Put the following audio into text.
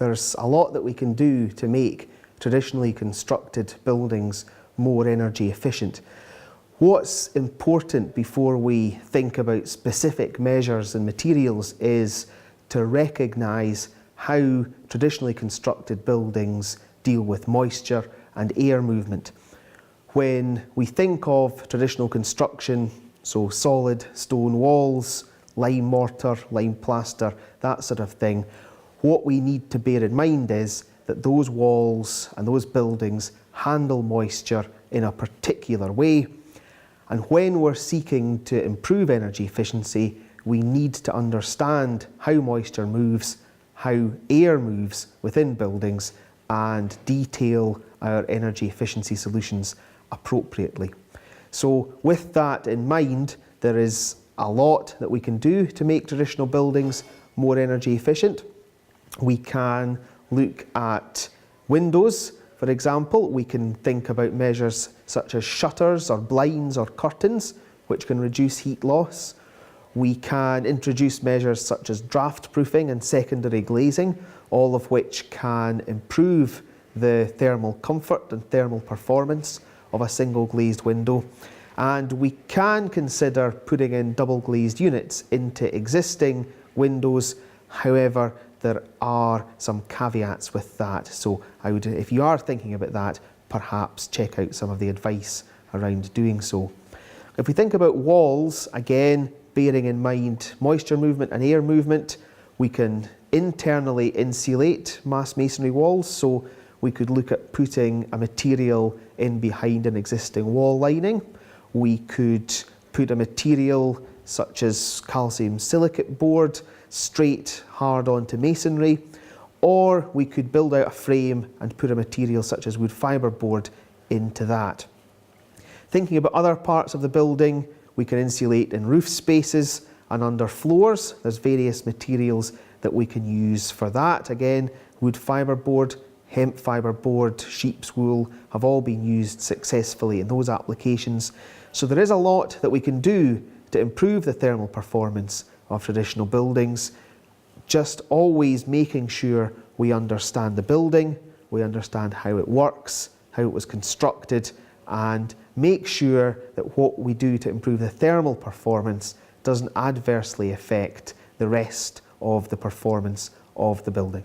there's a lot that we can do to make traditionally constructed buildings more energy efficient. What's important before we think about specific measures and materials is to recognise how traditionally constructed buildings deal with moisture and air movement. When we think of traditional construction, so solid stone walls, lime mortar, lime plaster, that sort of thing, what we need to bear in mind is that those walls and those buildings handle moisture in a particular way. And when we're seeking to improve energy efficiency, we need to understand how moisture moves, how air moves within buildings, and detail our energy efficiency solutions appropriately. So with that in mind, there is a lot that we can do to make traditional buildings more energy efficient. We can look at windows, for example. We can think about measures such as shutters or blinds or curtains, which can reduce heat loss. We can introduce measures such as draft proofing and secondary glazing, all of which can improve the thermal comfort and thermal performance of a single glazed window. And we can consider putting in double glazed units into existing windows. However, there are some caveats with that. So I would, if you are thinking about that, perhaps check out some of the advice around doing so. If we think about walls, again, bearing in mind moisture movement and air movement, we can internally insulate mass masonry walls. So we could look at putting a material in behind an existing wall lining. We could put a material such as calcium silicate board straight hard onto masonry, or we could build out a frame and put a material such as wood fibre board into that. Thinking about other parts of the building, we can insulate in roof spaces and under floors. There's various materials that we can use for that. Again, wood fibre board, hemp fibre board, sheep's wool have all been used successfully in those applications. So there is a lot that we can do to improve the thermal performance of traditional buildings, just always making sure we understand the building, we understand how it works, how it was constructed, and make sure that what we do to improve the thermal performance doesn't adversely affect the rest of the performance of the building.